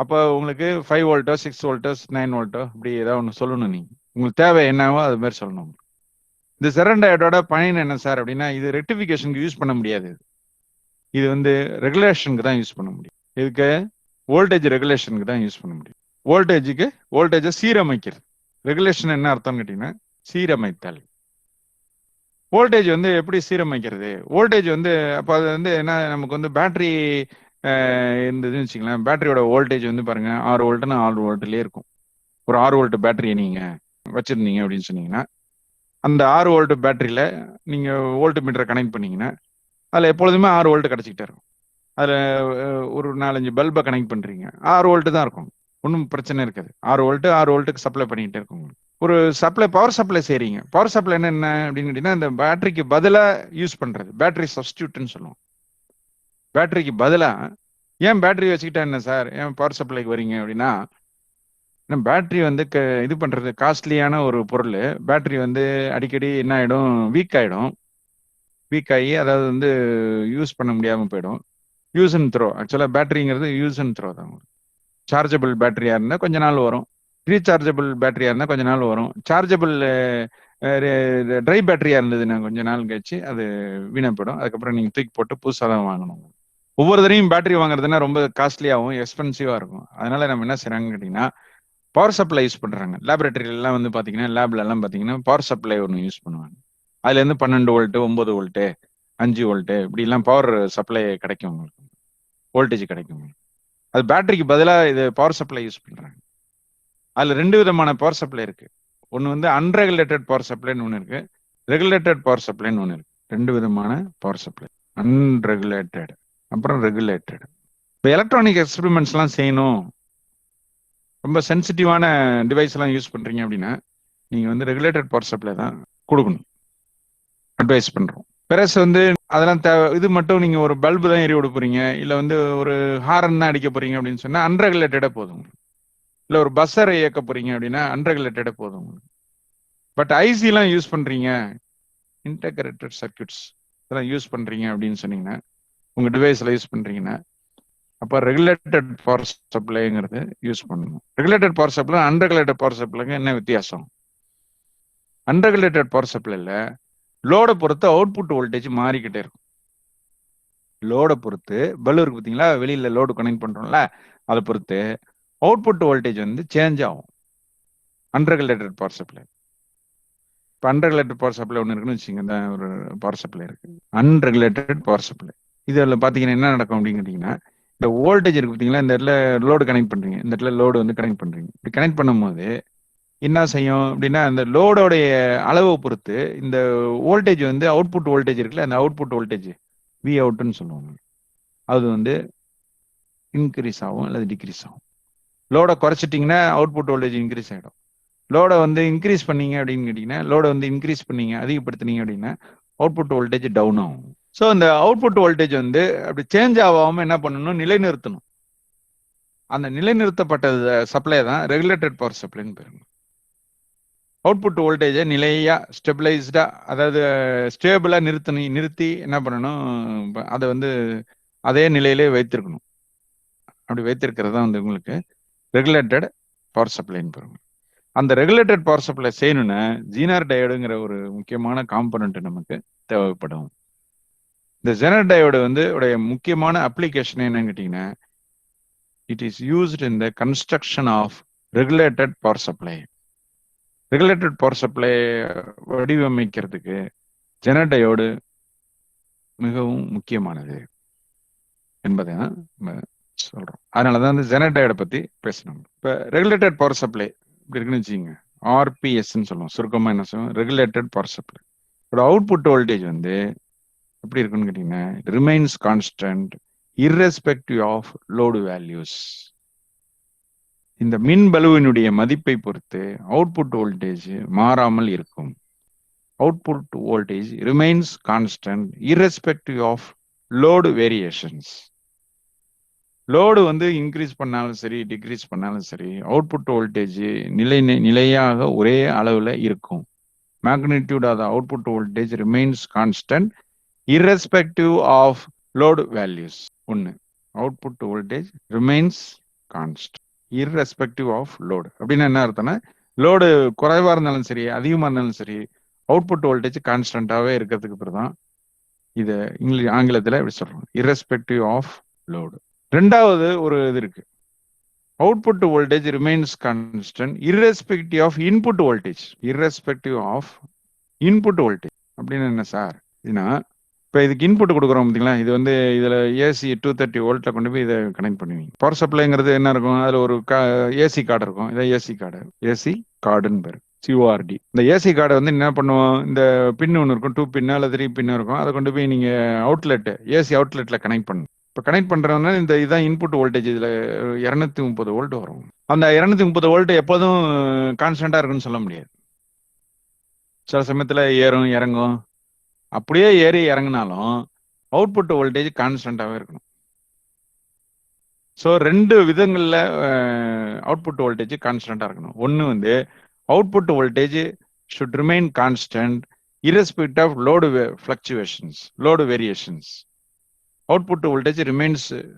அப்போ உங்களுக்கு 5 வோல்ட்டோ 6 வோல்ட்டோ 9 வோல்ட்டோ இப்படி ஏதாவது ஒன்று சொல்லணும். நீங்க உங்களுக்கு தேவை என்னவோ அது மாதிரி சொல்லணும். இந்த ஜெனர் டயோடோட பயன் என்ன சார் அப்படின்னா, இது ரெக்டிஃபிகேஷனுக்கு யூஸ் பண்ண முடியாது. இது வந்து ரெகுலேஷனுக்கு தான் யூஸ் பண்ண முடியும். இதுக்கு வோல்டேஜ் ரெகுலேஷனுக்கு தான் யூஸ் பண்ண முடியும். வோல்டேஜை சீரமைக்கிறது. ரெகுலேஷன் என்ன அர்த்தம்னு கேட்டீங்கன்னா சீரமைத்தல். வோல்டேஜ் வந்து எப்படி சீரமைக்கிறது? வோல்டேஜ் வந்து அப்போ அது வந்து என்ன, நமக்கு வந்து பேட்டரி இருந்ததுன்னு வச்சுக்கலாம். பேட்டரியோட வோல்டேஜ் வந்து பாருங்க 6 வோல்ட்னா 6 வோல்ட்லேயே இருக்கும். ஒரு 6 வோல்ட் பேட்டரியை நீங்க வச்சிருந்தீங்க அப்படின்னு சொன்னீங்கன்னா அந்த 6 வோல்ட் பேட்டரியில நீங்க வோல்ட் மீட்டரை கனெக்ட் பண்ணீங்கன்னா அதுல எப்பொழுதுமே 6 வோல்ட் கிடைச்சிக்கிட்டே இருக்கும். அதுல ஒரு 4-5 பல்பை கனெக்ட் பண்றீங்க, 6 வோல்ட் தான் இருக்கும். ஒன்றும் பிரச்சனை இருக்காது. 6 வோல்ட்டுக்கு சப்ளை பண்ணிக்கிட்டே இருக்கும். ஒரு பவர் சப்ளை செய்றீங்க. பவர் சப்ளை என்ன அப்படின்னு கேட்டீங்கன்னா இந்த பேட்டரிக்கு பதிலா யூஸ் பண்றது, பேட்டரி சப்ஸ்டியூட்னு சொல்லுவோம். பேட்டரிக்கு பதிலா ஏன் பேட்டரி வச்சுக்கிட்டா என்ன சார், ஏன் பவர் சப்ளைக்கு வரீங்க அப்படின்னா, பேட்டரி வந்து இது பண்றது காஸ்ட்லியான ஒரு பொருள். பேட்டரி வந்து அடிக்கடி என்ன ஆயிடும், வீக் ஆகி அதாவது வந்து யூஸ் பண்ண முடியாம போயிடும். Use and throw. ஆக்சுவலா பேட்டரிங்கிறது யூஸ் அண்ட் த்ரோ தான். சார்ஜபிள் பேட்டரியா இருந்தா கொஞ்ச நாள் வரும், ரீசார்ஜபிள் பேட்டரியா இருந்தா கொஞ்ச நாள் வரும். சார்ஜபிள் ட்ரை பேட்டரியா இருந்ததுன்னா கொஞ்ச நாள் கழிச்சு அது வீணப்படும். அதுக்கப்புறம் நீங்க தூக்கி போட்டு புதுசாக தான் வாங்கணும். ஒவ்வொரு தடையும் பேட்டரி வாங்குறதுன்னா ரொம்ப காஸ்ட்லியாகவும் எக்ஸ்பென்சிவா இருக்கும். அதனால நம்ம என்ன செய்யறாங்கன்னு கேட்டீங்கன்னா பவர் சப்ளை யூஸ் பண்றாங்க. லேபரேட்டரியில எல்லாம் வந்து பாத்தீங்கன்னா, லேப்ல எல்லாம் பாத்தீங்கன்னா பவர் சப்ளை ஒன்று யூஸ் பண்ணுவாங்க. அதுல இருந்து 12 வோல்ட், 9 வோல்ட், 5 வோல்ட் இப்படி எல்லாம் பவர் சப்ளை கிடைக்கும், உங்களுக்கு வோல்டேஜ் கிடைக்கும். அது பேட்டரிக்கு பதிலாக இது பவர் சப்ளை யூஸ் பண்றாங்க. அதுல 2 விதமான பவர் சப்ளை இருக்கு. ஒன்று வந்து அன்ரெகுலேட்டட் பவர் சப்ளைன்னு ஒன்று இருக்கு, ரெகுலேட்டட் பவர் சப்ளைன்னு ஒன்று இருக்கு. 2 விதமான பவர் சப்ளை, அன்ரெகுலேட்டட் அப்புறம் ரெகுலேட்டட். இப்போ எலக்ட்ரானிக் எக்ஸ்பெரிமெண்ட்ஸ் எல்லாம் செய்யணும், ரொம்ப சென்சிட்டிவான டிவைஸ் எல்லாம் யூஸ் பண்றீங்க அப்படின்னா நீங்க வந்து ரெகுலேட்டட் பவர் சப்ளை தான் கொடுக்கணும், அட்வைஸ் பண்றோம். பிறகு வந்து அதெல்லாம் இது மட்டும் நீங்க ஒரு பல்பு தான் எரிய விட போறீங்க, இல்ல வந்து ஒரு ஹாரன் தான் அடிக்க போறீங்க அப்படின்னு சொன்னா அன்ரெகுலேட்டடா போதும். இல்ல ஒரு பஸ்ஸரை இயக்க போறீங்க அப்படின்னா அன்ரெகுலேட்டடா போதும். பட் ஐசி எல்லாம் யூஸ் பண்றீங்க, இன்டகிரேட்டட் சர்க்யூட்ஸ் இதெல்லாம் யூஸ் பண்றீங்க அப்படின்னு சொன்னீங்கன்னா, உங்க டிவைஸ்ல யூஸ் பண்றீங்கன்னா அப்போ ரெகுலேட்டட் பவர் சப்ளைங்கிறது யூஸ் பண்ணணும். Regulated power supply unregulated power சப்ளைங்க என்ன வித்தியாசம்? அன்ரெகுலேட்டட் பவர் சப்ளைல லோடை பொறுத்து அவுட்புட் வோல்டேஜ் மாறிக்கிட்டே இருக்கும். லோடை பொறுத்து பல்லு இருக்கு பார்த்தீங்களா, வெளியில லோடு கனெக்ட் பண்றோம்ல, அதை பொறுத்து அவுட்புட் வோல்டேஜ் வந்து சேஞ்ச் ஆகும். Unregulated power supply. இப்போ அன்ரெகுலேட்டட் பவர் சப்ளை ஒன்று இருக்குன்னு வச்சுங்க, இந்த ஒரு பவர் சப்ளை இருக்கு அன்ரெகுலேட்டட் பவர் சப்ளை. இதில் பார்த்தீங்கன்னா என்ன நடக்கும் அப்படின்னு கேட்டீங்கன்னா, இந்த வோல்டேஜ் இருக்கு பார்த்தீங்களா, இந்த இடத்துல லோடு கனெக்ட் பண்றீங்க, இந்த இடத்துல லோடு வந்து கனெக்ட் பண்றீங்க. இப்படி கனெக்ட் பண்ணும்போது என்ன செய்யும் அப்படின்னா, அந்த லோடோடைய அளவை பொறுத்து இந்த வோல்டேஜ் வந்து அவுட்புட் வோல்டேஜ் இருக்குல்ல, அந்த அவுட்புட் வோல்டேஜ் வி அவுட்னு சொல்லுவாங்க, அது வந்து இன்க்ரீஸ் ஆகும் அல்லது டிக்ரீஸ் ஆகும். லோடை குறைச்சிட்டிங்கன்னா அவுட்புட் வோல்டேஜ் இன்க்ரீஸ் ஆகிடும். லோடை வந்து இன்க்ரீஸ் பண்ணீங்க அப்படின்னு கேட்டிங்கன்னா, லோடை வந்து இன்க்ரீஸ் பண்ணீங்க அதிகப்படுத்தினீங்க அப்படின்னா அவுட்புட் வோல்டேஜ் டவுன் ஆகும். ஸோ அந்த அவுட்புட் வோல்டேஜ் வந்து அப்படி சேஞ்ச் ஆகாம என்ன பண்ணணும், நிலைநிறுத்தணும். அந்த நிலைநிறுத்தப்பட்ட சப்ளை தான் ரெகுலேட்டட் பவர் சப்ளைன்னு பேருங்க. அவுட்புட் வோல்டேஜை நிலையா ஸ்டெபிளைஸ்டா, அதாவது ஸ்டேபிளா நிறுத்தி என்ன பண்ணணும், அதை வந்து அதே நிலையிலே வைத்திருக்கணும். அப்படி வைத்திருக்கிறது தான் வந்து உங்களுக்கு ரெகுலேட்டட் பவர் சப்ளைன்னு பாருங்க. அந்த ரெகுலேட்டட் பவர் சப்ளை செய்யணும்னா ஜீனர் டயோடுங்கிற ஒரு முக்கியமான காம்பனண்ட் நமக்கு தேவைப்படும். இந்த ஜீனர் டயோடு வந்து உடைய முக்கியமான அப்ளிகேஷன் என்னன்னு கேட்டீங்கன்னா, it is used in the construction of regulated power supply. Regulated power supply வடிவமைக்கிறதுக்கு ஜீனர் டயோடு மிகவும் முக்கியமானது என்பதை நம்ம சொல்றோம். அதனாலதான் இந்த ஜீனர் டயோடை பத்தி பேசணும். இப்ப ரெகுலேட்டட் பவர் சப்ளை இப்படி இருக்குன்னு வச்சுக்கோங்க, ஆர்பிஎஸ்ன்னு சொல்லுவோம், சுருக்கமா என்ன சொல்லுவோம், ரெகுலேட்டட் பவர் சப்ளை. இதோட அவுட்புட் வோல்டேஜ் வந்து எப்படி இருக்குன்னு கேட்டீங்கன்னா, remains constant irrespective of load values. இந்த மின் பளுவினுடைய மதிப்பை பொறுத்து அவுட்புட் வோல்டேஜ் மாறாமல் இருக்கும். output voltage remains constant irrespective of load variations. Load வந்து இன்க்ரீஸ் பண்ணாலும் சரி டிக்ரீஸ் பண்ணாலும் சரி அவுட்புட் வோல்டேஜ் நிலையாக ஒரே அளவில் இருக்கும். Magnitude of the output voltage remains constant irrespective of load values. ஒன்று, output voltage remains constant irrespective of load. அப்படின்னு என்ன அர்த்தம்னா, லோடு குறைவாக இருந்தாலும் சரி அதிகமாக இருந்தாலும் சரி அவுட்புட் வோல்டேஜ் கான்ஸ்டன்டாகவே இருக்கிறதுக்கு பிறகு தான் இதை ஆங்கிலத்தில் எப்படி சொல்கிறோம், irrespective ஆஃப் லோடு. ரெண்டாவது ஒரு இது இருக்கு, output voltage remains constant irrespective of input voltage. irrespective of input voltage அப்படின்னு என்ன சார்? இதுனா இப்போ இதுக்கு இன்புட் கொடுக்குறோம் பார்த்தீங்களா, இது வந்து இதில் ஏசி 230 வோல்ட்டில் கொண்டு போய் இதை கனெக்ட் பண்ணுவீங்க. பவர் சப்ளைங்கிறது என்ன இருக்கும், அதில் ஒரு ஏசி கார்டு இருக்கும். இதான் ஏசி கார்டு, ஏசி கார்டுன்னு பேர், சிஓஆர்டி. இந்த ஏசி கார்டை வந்து என்ன பண்ணுவோம், இந்த பின் ஒன்று இருக்கும், 2 பின்னு அல்லது 3 பின்னு இருக்கும். அதை கொண்டு போய் நீங்கள் அவுட்லெட் ஏசி அவுட்லெட்டில் கனெக்ட் பண்ணணும். இப்போ கனெக்ட் பண்ணுறதுனா இந்த இதுதான் இன்புட் வோல்டேஜ். இதில் 230 வோல்ட் வரும். அந்த 230 வோல்ட் எப்போதும் கான்ஸ்டண்ட்டாக இருக்குன்னு சொல்ல முடியாது. சில சமயத்தில் ஏறும் இறங்கும். அப்படியே ஏறி இறங்கினாலும் அவுட்புட் வோல்டேஜ் கான்ஸ்டண்ட்டாகவே இருக்கணும். ஸோ 2 விதங்களில் அவுட்புட் வோல்டேஜ் கான்ஸ்டண்ட்டாக இருக்கணும். ஒன்று வந்து output voltage should remain constant irrespective of load fluctuations, load variations. Output voltage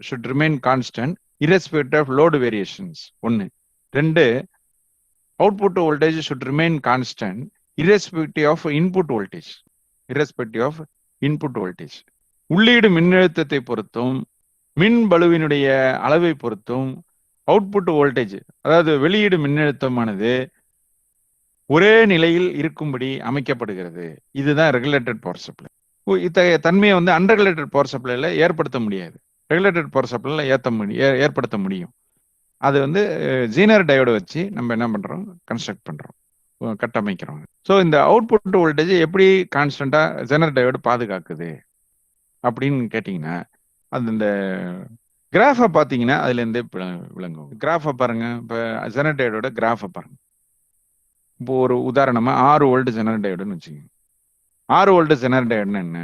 should remain constant irrespective of load variations. ஒன்று. ரெண்டு, output voltage should remain constant irrespective of input voltage. irrespective of input voltage. உள்ளீடு மின்னழுத்தத்தை பொறுத்தும் மின் பளுவினுடைய அளவை பொறுத்தும் output voltage, அதாவது வெளியீடு மின்னழுத்தமானது ஒரே நிலையில் இருக்கும்படி அமைக்கப்படுகிறது. இதுதான் ரெகுலேட்டட் பவர் சப்ளை. இத்தகைய தன்மையை வந்து அன்ரெகுலேட்டட் பவர் சப்ளைல ஏற்படுத்த முடியாது. ரெகுலேட்டட் பவர் சப்ளைல ஏற்படுத்த முடியும். அது வந்து ஜீனர் டயோடு வச்சு நம்ம என்ன பண்றோம், கன்ஸ்ட்ரக்ட் பண்றோம், கட்டமைக்கிறோம். ஸோ இந்த அவுட்புட் வோல்டேஜ் எப்படி கான்ஸ்டன்டா ஜெனர் டயோடு பாதுகாக்குது அப்படின்னு கேட்டீங்கன்னா, அது இந்த கிராஃபை பார்த்தீங்கன்னா அதுல இருந்தே விளங்கும். கிராஃபை பாருங்க. இப்போ ஜெனர் டயோடோட கிராஃபை பாருங்க. இப்போ ஒரு உதாரணமா 6 வோல்ட் ஜெனர் டயோடுன்னு வச்சுக்கோங்க. 6 வோல்ட் ஜெனர் டயோடுன்னு என்ன,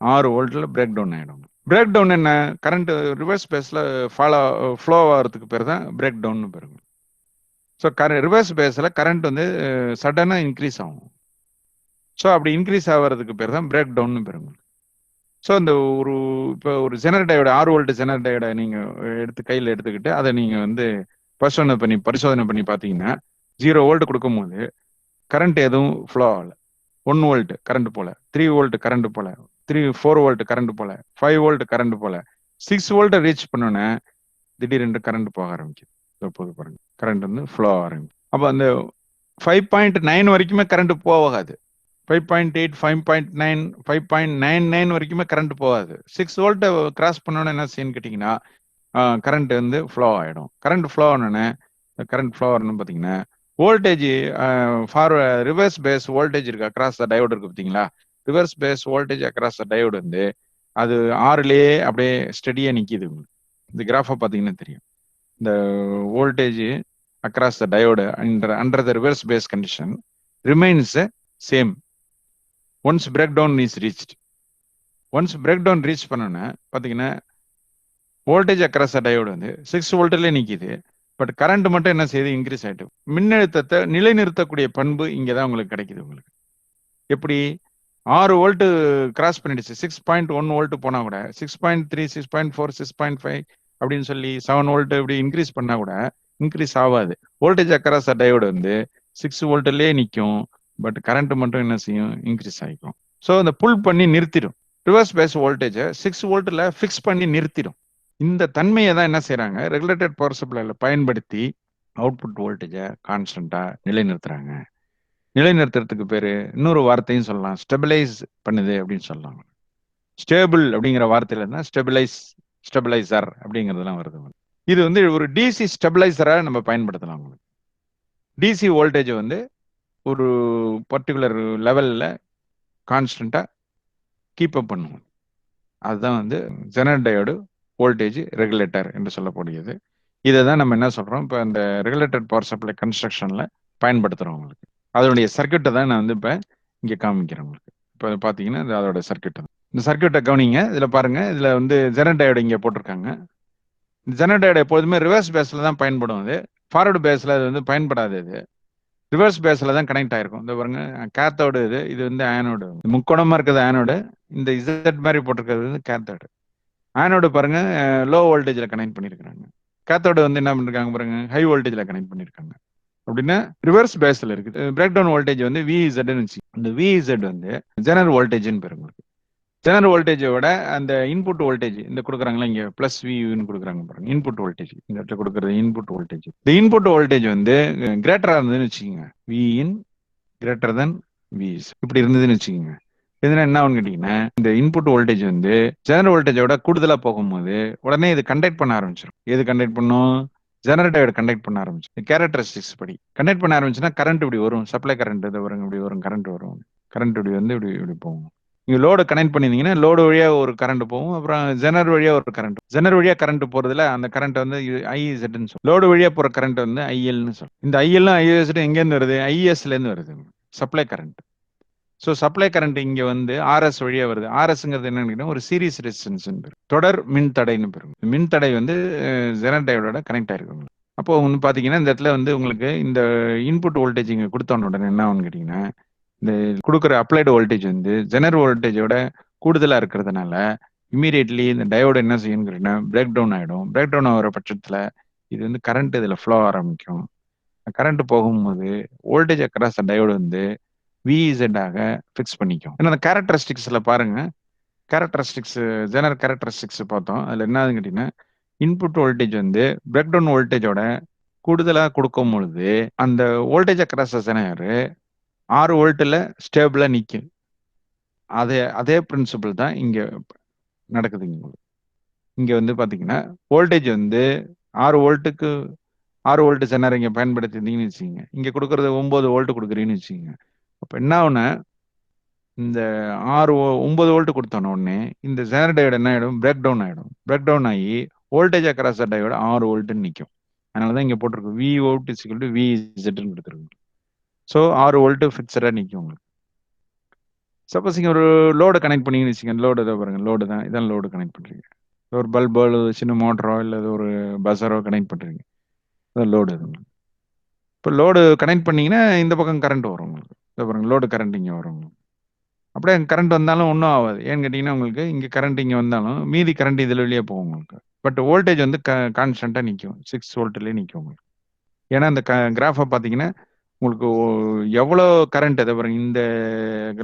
6 வோல்ட்ல பிரேக் டவுன் ஆயிடும். பிரேக் டவுன் என்ன, கரண்ட் ரிவர்ஸ் பேஸ்ல ஃப்ளோ ஆகிறதுக்கு பேர் தான் பிரேக் டவுன் பேருங்க. ஸோ ரிவர்ஸ் பேஸில் கரண்ட் வந்து சடனாக இன்க்ரீஸ் ஆகும். ஸோ அப்படி இன்க்ரீஸ் ஆகிறதுக்கு பேர் தான் பிரேக் டவுன்னு பேருங்க. ஸோ இந்த இப்போ ஒரு ஜெனர் டயோட 6 வோல்ட் ஜெனர் டயோட நீங்கள் கையில் எடுத்துக்கிட்டு அதை நீங்கள் வந்து பரிசோதனை பண்ணி பார்த்தீங்கன்னா 0 வோல்ட் கொடுக்கும்போது கரண்ட் எதுவும் ஃப்ளோ ஆகலை. 1 வோல்ட் கரண்ட் போல, 3 வோல்ட் கரண்ட் போல, 4 வோல்ட் கரண்ட் போல, 5 வோல்ட் கரண்ட் போல, 6 வோல்ட்டை ரீச் பண்ணோன்னே திடீரென்று கரண்ட் போக ஆரம்பிக்குது. போது பாருங்க, கரண்ட் வந்து ஃப்ளோ ஆரம்பிக்கும். அப்போ அந்த 5.9 வரைக்குமே கரண்ட் போகாது. 5.8, 5.9, 5.99 வரைக்குமே கரண்ட் போகாது. 6 வோல்ட்டை கிராஸ் பண்ணோன்னு என்ன செய்யணும்னு கேட்டிங்கன்னா கரண்ட் வந்து ஃப்ளோ ஆகிடும். கரண்ட் ஃப்ளோ ஆனோடனே கரண்ட் ஃப்ளோ ஆகணும்னு பார்த்தீங்கன்னா வோல்டேஜ் ரிவர்ஸ் பேஸ் வோல்டேஜ் இருக்கு, அக்ராஸ் த டயோடு இருக்கு பார்த்தீங்களா. Reverse phase voltage across the diode வந்து அது 6லேயே அப்படியே ஸ்டெடியாக நிற்கிது. இந்த கிராஃபை பார்த்தீங்கன்னா தெரியும். இந்த voltage across the diode under the reverse base condition remains same once breakdown is reached. Once breakdown reach பண்ணோன்னா பார்த்தீங்கன்னா voltage across the diode வந்து 6 வோல்ட்ல நிற்கிது. பட் கரண்ட் மட்டும் என்ன செய்யுது, இன்க்ரீஸ் ஆகிட்டு. மின்னழுத்தத்தை நிலைநிறுத்தக்கூடிய பண்பு இங்கே தான் உங்களுக்கு கிடைக்குது. உங்களுக்கு எப்படி 6 வோல்ட் கிராஸ் பண்ணிடுச்சு, 6.1 வோல்ட் போனால் கூட 6.3, 6.4, 6.5 அப்படின்னு சொல்லி 7 வோல்ட் இப்படி இன்க்ரீஸ் பண்ணா கூட இன்க்ரீஸ் ஆகாது. வோல்டேஜ் அக்ராஸ் டயோடு வந்து 6 வோல்ட்லேயே நிற்கும். பட் கரண்ட் மட்டும் என்ன செய்யும், இன்க்ரீஸ் ஆகிக்கும். ஸோ அந்த புல் பண்ணி நிறுத்திடும். ரிவர்ஸ் பேஸ் வோல்டேஜை 6 வோல்ட்டில் ஃபிக்ஸ் பண்ணி நிறுத்திடும். இந்த தன்மையை தான் என்ன செய்யறாங்க, ரெகுலேட்டட் பவர் சப்ளைல பயன்படுத்தி அவுட்புட் வோல்டேஜை கான்ஸ்டன்டா நிலைநிறுத்துறாங்க. நிலைநிறுத்துறதுக்கு பேரு இன்னொரு வார்த்தையும் சொல்லலாம், ஸ்டெபிலைஸ் பண்ணுது அப்படின்னு சொல்லலாம். ஸ்டேபிள் அப்படிங்கிற வார்த்தையில இருந்தா ஸ்டெபிளைசர் அப்படிங்கிறதுலாம் வருது. இது வந்து ஒரு டிசி ஸ்டெபிளைசரா நம்ம பயன்படுத்தலாம். உங்களுக்கு டிசி வோல்டேஜ் வந்து ஒரு பர்டிகுலர் லெவல்ல கான்ஸ்டன்டா கீப் அப் பண்ணுவோம். அதுதான் வந்து ஜெனர் டயோடு வோல்டேஜ் ரெகுலேட்டர் என்று சொல்லக்கூடியது. இதை தான் நம்ம என்ன சொல்றோம், இப்போ இந்த ரெகுலேட்டட் பவர் சப்ளை கன்ஸ்ட்ரக்ஷன்ல பயன்படுத்துறோம். உங்களுக்கு அதனுடைய சர்க்கியூட்டை தான் நான் வந்து இப்போ இங்க காமிக்கிறேன் உங்களுக்கு. இப்போ பார்த்தீங்கன்னா இது அதோட சர்க்யூட். இந்த சர்க்யூட்டை கவனிங்க. இதுல பாருங்க, இதுல வந்து ஜெனரல் டயோடு இங்க போட்டிருக்காங்க. இந்த ஜெனரல் டயோடு எப்போதுமே ரிவர்ஸ் பேஸ்ல தான் பயன்படும். அது ஃபார்வர்டு பேஸ்ல அது வந்து பயன்படாது. இது ரிவர்ஸ் பேஸ்ல தான் கனெக்ட் ஆயிருக்கும். இந்த பாருங்க, கேத்தோடு இது வந்து ஆனோடு. முக்கோணமா இருக்கிறது ஆனோடு, இந்த இசட் மாதிரி போட்டிருக்கிறது வந்து கேத்தோடு. ஆனோடு பாருங்க லோ வோல்டேஜ்ல கனெக்ட் பண்ணிருக்காங்க. கேத்தோடு வந்து என்ன பண்ணிருக்காங்க பாருங்க, ஹை வோல்டேஜ்ல கனெக்ட் பண்ணிருக்காங்க. அப்படின்னா ரிவர்ஸ் பேஸ்ல இருக்கு. பிரேக் டவுன் வோல்டேஜ் வந்து விஇசட்னு வச்சு, இந்த விஇசட் வந்து ஜெனரல் வோல்டேஜ்னு பேரு உங்களுக்கு. ஜெனரல் வோல்டேஜோட அந்த இன்புட் வோல்டேஜ் இந்த கொடுக்குறாங்களா இங்க பிளஸ் வின்னு கொடுக்குறாங்க பாருங்க, இன்புட் வோல்டேஜ் இந்த இடத்துல கொடுக்குறது இன்புட் வோல்டேஜ். இந்த இன்புட் வோல்டேஜ் வந்து கிரேட்டரா இருந்ததுன்னு வச்சுக்கோங்க, விஇன் கிரேட்டர் தென் விஇஸ் இப்படி இருந்ததுன்னு வச்சுக்கோங்க. இதுனா என்ன ஆகும்னு கேட்டீங்கன்னா, இந்த இன்புட் வோல்டேஜ் வந்து ஜெனரல் வோல்டேஜோட கூடுதலா போகும்போது உடனே இது கண்டக்ட் பண்ண ஆரம்பிச்சிடும். எது கண்டக்ட் பண்ணும்? ஜெனரேட்டர் கண்டக்ட் பண்ண ஆரம்பிச்சு கேரக்டரிஸ்டிக்ஸ் படி கண்டக்ட் பண்ண ஆரம்பிச்சுன்னா கரண்ட் இப்படி வரும், சப்ளை கரண்ட் இது வரும், இப்படி வரும், கரண்ட் வரும். கரண்ட் இப்படி வந்து இப்படி இப்படி போகும். நீங்க லோடு கனெக்ட் பண்ணிருந்தீங்கன்னா லோடு வழியா ஒரு கரண்ட் போகும், அப்புறம் ஜெனர் வழியா ஒரு கரண்ட். ஜெனர் வழியா கரண்ட் போறதுல அந்த கரண்ட் வந்து ஐஇசட்னு சொல்லும். லோடு வழியா போற கரண்ட் வந்து ஐஎல்னு சொல்லும். இந்த ஐஎல்லும் ஐஎஸ்டும் எங்க இருந்து வருது? ஐஎஸ்ல இருந்து வருது, supply current. So supply current இங்க வந்து ஆர்எஸ் வழியா வருது. ஆர்எஸ்ங்கிறது என்னன்னு ஒரு சீரிஸ் ரெசிஸ்டன்ஸ் பேரு, தொடர் மின் தடைன்னு பேரு. மின் தடை வந்து ஜெனர் டயோடோட கனெக்ட் ஆயிருக்கு. அப்போ வந்து பாத்தீங்கன்னா இந்த இடத்துல வந்து உங்களுக்கு இந்த இன்புட் வோல்டேஜ் இங்க கொடுத்தோன்னு உடனே என்ன ஆகும்னு கேட்டீங்கன்னா, இந்த கொடுக்குற அப்ளைடு வோல்டேஜ் வந்து ஜெனர் வோல்டேஜோட கூடுதலா இருக்கிறதுனால இமீடியட்லி இந்த டயோடு என்ன செய்யும்னு கேட்டீங்கன்னா பிரேக் டவுன் ஆயிடும். பிரேக் டவுன் ஆகிற பட்சத்துல இது வந்து கரண்ட் இதுல ஃப்ளோ ஆரம்பிக்கும். கரண்ட் போகும்போது வோல்டேஜ் அக்ராஸ் டயோடு வந்து விஇசட் ஆக ஃபிக்ஸ் பண்ணிக்கும். ஏன்னா அந்த கேரக்டரிஸ்டிக்ஸ்ல பாருங்க, கேரக்டரிஸ்டிக்ஸ் ஜெனர் கேரக்டரிஸ்டிக்ஸ் பார்த்தோம். அதுல என்ன ஆகுதுன்னு கேட்டீங்கன்னா, இன்புட் வோல்டேஜ் வந்து பிரேக் டவுன் வோல்டேஜோட கூடுதலா கொடுக்கும் பொழுது அந்த வோல்டேஜ் அக்ராஸ் ஜெனர் 6 வோல்ட்ல ஸ்டேபிளா நிக்கும். அதே அதே பிரின்சிபிள் தான் இங்க நடக்குது. இங்க வந்து பாத்தீங்கன்னா வோல்டேஜ் வந்து 6 வோல்ட்டுக்கு 6 வோல்ட் ஜெனர் இங்க பயன்படுத்திருந்தீங்கன்னு வச்சுக்கோங்க, இங்க கொடுக்கறது 9 வோல்ட் கொடுக்குறீங்கன்னு வச்சுக்கோங்க. அப்ப என்ன ஆகுனா, இந்த 9 வோல்ட் கொடுத்தோன உடனே இந்த ஜெனர் டயோடு என்ன ஆயிடும்? பிரேக் டவுன் ஆயிடும். பிரேக் டவுன் ஆகி வோல்டேஜ் அக்ராஸ் டயோடு 6 வோல்ட்னு நிக்கும். அதனாலதான் இங்க போட்டிருக்கு V out is equal to விஇசட்னு கொடுத்துருக்கு. ஸோ 6 வோல்ட் ஃபிக்ஸடா நிக்கும் உங்களுக்கு. சப்போஸ் இங்க ஒரு லோடு கனெக்ட் பண்ணீங்கன்னு வச்சுக்கோங்க, லோடு இதை பாருங்க, லோடு தான், இதான் லோடு கனெக்ட் பண்றீங்க. ஒரு பல்போ அல்லது சின்ன மோட்டரோ இல்லை ஒரு பஸரோ கனெக்ட் பண்றீங்க, அதான் லோடு. இது இப்போ லோடு கனெக்ட் பண்ணீங்கன்னா இந்த பக்கம் கரண்ட் வரும் உங்களுக்கு. இதை பாருங்க, லோடு கரண்ட் இங்கே வரும் உங்களுக்கு. அப்படியே கரண்ட் வந்தாலும் ஒன்றும் ஆகாது. ஏன்னு கேட்டிங்கன்னா உங்களுக்கு இங்கே கரண்ட் இங்கே வந்தாலும் மீதி கரண்ட் இதில் வெளியே போகும் உங்களுக்கு. பட் வோல்டேஜ் வந்து கான்ஸ்டண்ட்டாக நிற்கும், 6 வோல்ட்லேயே நிற்கும் உங்களுக்கு. ஏன்னா இந்த கிராஃபை பார்த்தீங்கன்னா உங்களுக்கு எவ்வளோ கரண்ட் எதை பாருங்க, இந்த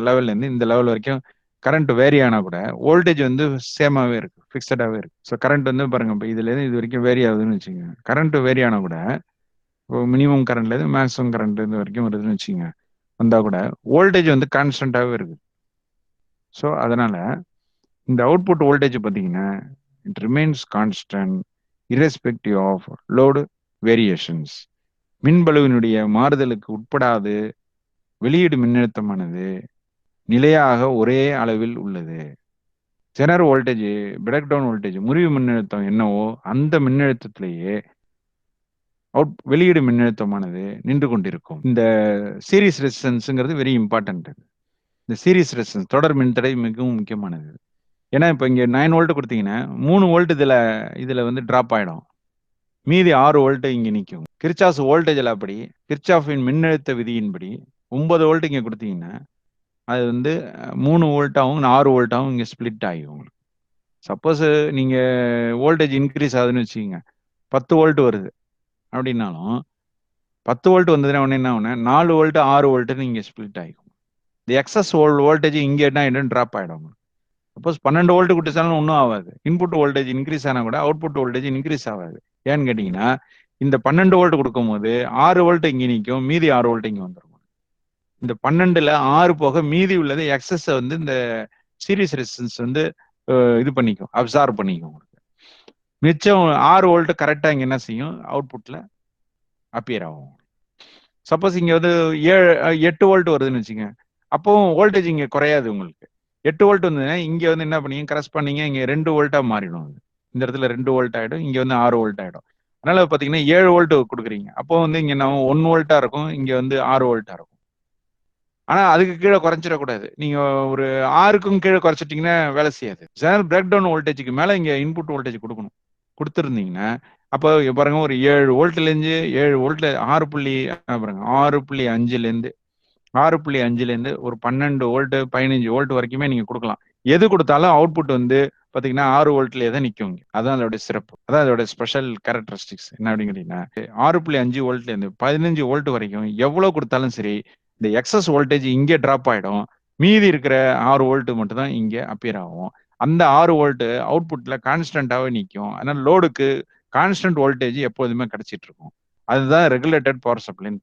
லெவல்லேருந்து இந்த லெவல் வரைக்கும் கரண்ட் வேரி ஆனால் கூட வோல்டேஜ் வந்து சேமாகவே இருக்கு, ஃபிக்ஸடாகவே இருக்கு. ஸோ கரண்ட் வந்து பாருங்க, இப்போ இதுலேருந்து இது வரைக்கும் வேரி ஆகுதுன்னு வச்சுக்கோங்க. கரண்ட் வேரி ஆனால் கூட மினிமம் கரண்ட்லேருந்து மேக்ஸிமம் கரண்ட் இது வரைக்கும் வருதுன்னு வச்சுக்கோங்க, வந்தால் கூட வோல்டேஜ் வந்து கான்ஸ்டண்ட்டாகவே இருக்கு. ஸோ அதனால இந்த அவுட்புட் வோல்டேஜ் பார்த்தீங்கன்னா it remains constant irrespective of load variations. மின்பளுவினுடைய மாறுதலுக்கு உட்படாது வெளியீடு மின்னழுத்தமானது நிலையாக ஒரே அளவில் உள்ளது. Zener voltage, break down voltage, முறிவு மின்னழுத்தம் என்னவோ அந்த மின்னழுத்தத்திலேயே வெளியீடு மின்னழுத்தமானது நின்று கொண்டிருக்கும். இந்த சீரிஸ் ரெசிஸ்டன்ஸ்ங்கிறது வெரி இம்பார்ட்டன்ட். இந்த சீரிஸ் ரெசிஸ்டன்ஸ் தொடர் மின்தடை மிகவும் முக்கியமானது. ஏன்னா இப்போ இங்க 9 வோல்ட் கொடுத்தீங்கன்னா 3 வோல்ட் இதுல வந்து டிராப் ஆயிடும், மீதி 6 வோல்ட் இங்க நிற்கும். கிர்ச்சாஃப் வோல்டேஜ்ல அப்படி கிர்ச்சாஃபின் மின்னழுத்த விதியின்படி 9 வோல்ட் இங்க கொடுத்தீங்கன்னா அது வந்து 3 வோல்ட்டாகவும் 6 வோல்ட்டாகவும் இங்க ஸ்பிளிட் ஆகும் உங்களுக்கு. சப்போஸ் நீங்க வோல்டேஜ் இன்க்ரீஸ் ஆகுதுன்னு வச்சுக்கோங்க, 10 வோல்ட் வருது அப்படின்னாலும் 10 வோல்ட் வந்ததுன்னா உடனே என்ன ஆகுனா 4 வோல்ட் 6 வோல்ட்னு இங்க ஸ்பிளிட் ஆகும். இந்த எக்ஸஸ் வோல்டேஜ் இங்க என்ன ஆயிடும்? டிராப் ஆயிடும். சப்போஸ் 12 வோல்ட் கொடுத்தாலும் ஒன்றும் ஆகாது. இன்புட் வோல்டேஜ் இன்க்ரீஸ் ஆனால் கூட அவுட்புட் வோல்டேஜ் இன்க்ரீஸ் ஆகாது. ஏன்னு கேட்டீங்கன்னா இந்த 12 வோல்ட் கொடுக்கும் போது 6 வோல்ட் இங்கே நிற்கும், மீதி 6 வோல்ட் இங்கே வந்துடும். இந்த 12ல 6 போக மீதி உள்ளது எக்ஸஸ் வந்து இந்த சீரிஸ் ரெசிஸ்டன்ஸ் வந்து இது பண்ணிக்கும், அப்சார்வ் பண்ணிக்கும். மிச்சம் 6 வோல்ட் கரெக்டா இங்க என்ன செய்யும்? அவுட்புட்ல அப்பியர் ஆகும். சப்போஸ் இங்க வந்து 8 வோல்ட் வருதுன்னு வச்சுங்க, அப்போ வோல்டேஜ் இங்க குறையாது உங்களுக்கு. 8 வோல்ட் வந்ததுன்னா இங்க வந்து என்ன பண்ணீங்க, கரஸ்பாண்டிங்க இங்க 2 வோல்ட்டா மாறிடும். இந்த இடத்துல 2 வோல்ட் ஆயிடும், இங்க வந்து 6 வோல்ட் ஆயிடும். அதனால பாத்தீங்கன்னா 7 வோல்ட் கொடுக்குறீங்க, அப்போ வந்து இங்க நம்ம 1 வோல்ட்டா இருக்கும், இங்க வந்து 6 வோல்ட்டா இருக்கும். ஆனா அதுக்கு கீழே குறைஞ்சிடக்கூடாது. நீங்க ஒரு 6க்கும் கீழே குறைச்சிட்டீங்கன்னா வேலை செய்யாது. சேனல் பிரேக் டவுன் வோல்டேஜுக்கு மேல இங்க இன்புட் வோல்டேஜ் கொடுக்கணும். கொடுத்துருந்தீங்கன்னா அப்போ இங்க பாருங்க ஒரு 7 வோல்ட்லேருந்து 7 வோல்ட்ல 6 புள்ளி பாருங்க 6.5லேருந்து 6.5லேருந்து ஒரு 12 வோல்ட் 15 வோல்ட் வரைக்குமே நீங்க கொடுக்கலாம். எது கொடுத்தாலும் அவுட்புட் வந்து பாத்தீங்கன்னா 6 வோல்ட்லயே தான் நிக்கும். அதான் அதோட சிறப்பு. அதான் அதோட ஸ்பெஷல் கேரக்டரிஸ்டிக்ஸ் என்ன அப்படின்னு கேட்டீங்கன்னா 6.5 வோல்ட்ல இருந்து 15 வோல்ட் வரைக்கும் எவ்வளவு கொடுத்தாலும் சரி இந்த எக்ஸஸ் வோல்டேஜ் இங்கே டிராப் ஆயிடும். மீதி இருக்கிற 6 வோல்ட் மட்டும் தான் இங்க அப்பியர் ஆகும். அந்த 6 வோல்ட் அவுட்புட்ல கான்ஸ்டன்டாவே நிக்கும். அதனால லோடுக்கு கான்ஸ்டன்ட் வோல்டேஜ் எப்போதுமே கிடைச்சிட்டு இருக்கும். அதுதான் ரெகுலேட்டட் பவர் சப்ளைன்னு